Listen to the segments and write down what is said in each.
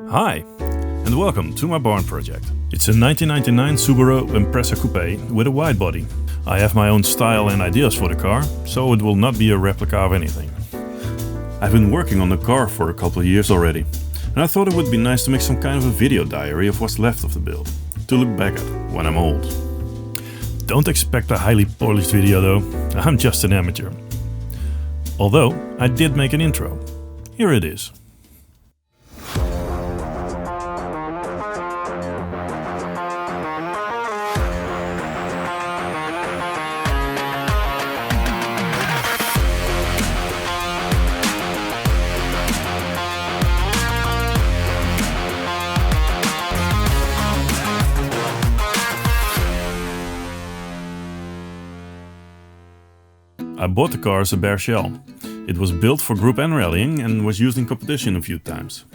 Hi, and welcome to my barn project. It's a 1999 Subaru Impreza Coupe with a wide body. I have my own style and ideas for the car, so it will not be a replica of anything. I've been working on the car for a couple of years already, and I thought it would be nice to make some kind of a video diary of what's left of the build, to look back at when I'm old. Don't expect a highly polished video though, I'm just an amateur. Although, I did make an intro. Here it is. I bought the car as a bare shell. It was built for Group N rallying and was used in competition a few times.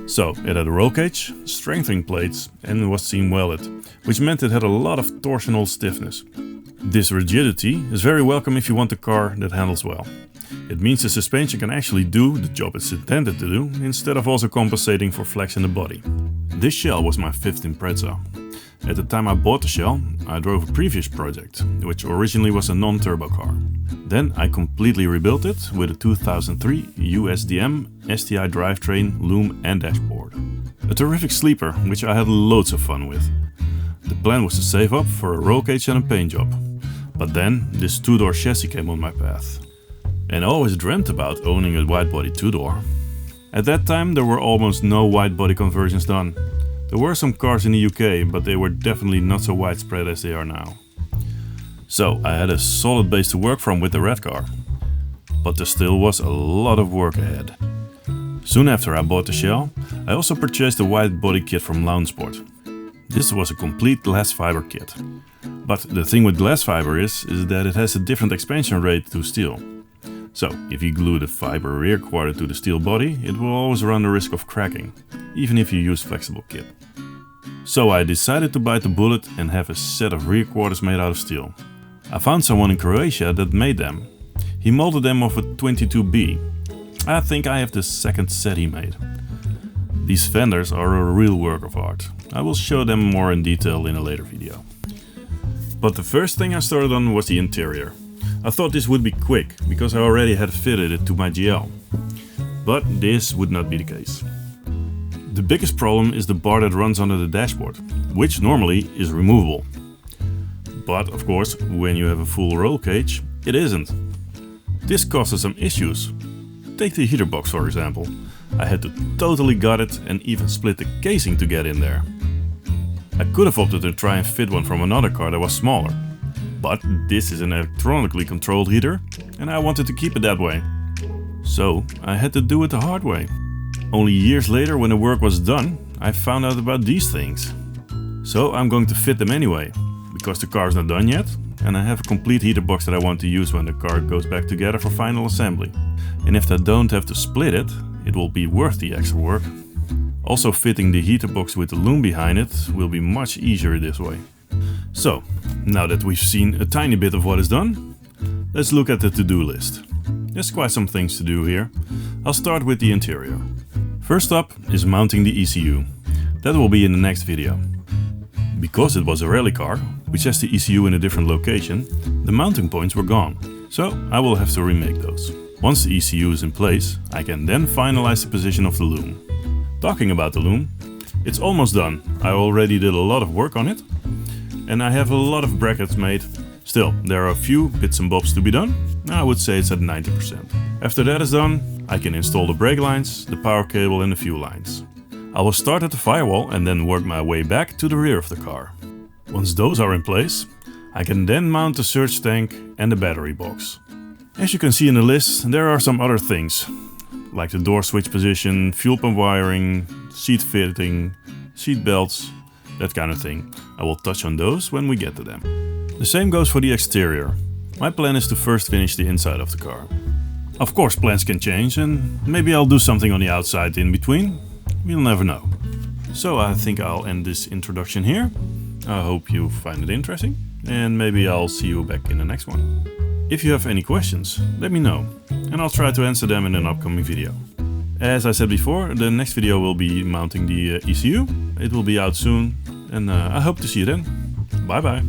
So it had a roll cage, strengthening plates and was seam welded, which meant it had a lot of torsional stiffness. This rigidity is very welcome if you want a car that handles well. It means the suspension can actually do the job it's intended to do, instead of also compensating for flex in the body. This shell was my fifth Impreza. At the time I bought the shell, I drove a previous project, which originally was a non-turbo car. Then I completely rebuilt it with a 2003 USDM STI drivetrain, loom and dashboard. A terrific sleeper, which I had loads of fun with. The plan was to save up for a roll cage and a paint job. But then this two-door chassis came on my path. And I always dreamt about owning a wide-body two-door. At that time there were almost no wide-body conversions done. There were some cars in the UK, but they were definitely not so widespread as they are now. So I had a solid base to work from with the red car. But there still was a lot of work ahead. Soon after I bought the shell, I also purchased a wide body kit from Loungesport. This was a complete glass fiber kit. But the thing with glass fiber is that it has a different expansion rate to steel. So if you glue the fiber rear quarter to the steel body, it will always run the risk of cracking, even if you use flexible kit. So I decided to bite the bullet and have a set of rear quarters made out of steel. I found someone in Croatia that made them. He molded them off a 22B. I think I have the second set he made. These fenders are a real work of art. I will show them more in detail in a later video. But the first thing I started on was the interior. I thought this would be quick, because I already had fitted it to my GL. But this would not be the case. The biggest problem is the bar that runs under the dashboard, which normally is removable. But of course, when you have a full roll cage, it isn't. This causes some issues. Take the heater box for example. I had to totally gut it and even split the casing to get in there. I could have opted to try and fit one from another car that was smaller. But this is an electronically controlled heater and I wanted to keep it that way. So I had to do it the hard way. Only years later, when the work was done, I found out about these things. So I'm going to fit them anyway, because the car is not done yet and I have a complete heater box that I want to use when the car goes back together for final assembly. And if I don't have to split it, it will be worth the extra work. Also fitting the heater box with the loom behind it will be much easier this way. So, now that we've seen a tiny bit of what is done, let's look at the to-do list. There's quite some things to do here. I'll start with the interior. First up is mounting the ECU. That will be in the next video. Because it was a rally car, which has the ECU in a different location, the mounting points were gone. So I will have to remake those. Once the ECU is in place, I can then finalize the position of the loom. Talking about the loom, it's almost done. I already did a lot of work on it. And I have a lot of brackets made. Still, there are a few bits and bobs to be done. I would say it's at 90%. After that is done, I can install the brake lines, the power cable and the fuel lines. I will start at the firewall and then work my way back to the rear of the car. Once those are in place, I can then mount the surge tank and the battery box. As you can see in the list, there are some other things, like the door switch position, fuel pump wiring, seat fitting, seat belts, that kind of thing. I will touch on those when we get to them. The same goes for the exterior. My plan is to first finish the inside of the car. Of course plans can change and maybe I'll do something on the outside in between. We'll never know. So I think I'll end this introduction here. I hope you find it interesting and maybe I'll see you back in the next one. If you have any questions, let me know and I'll try to answer them in an upcoming video. As I said before, the next video will be mounting the ECU. It will be out soon, and I hope to see you then. Bye bye.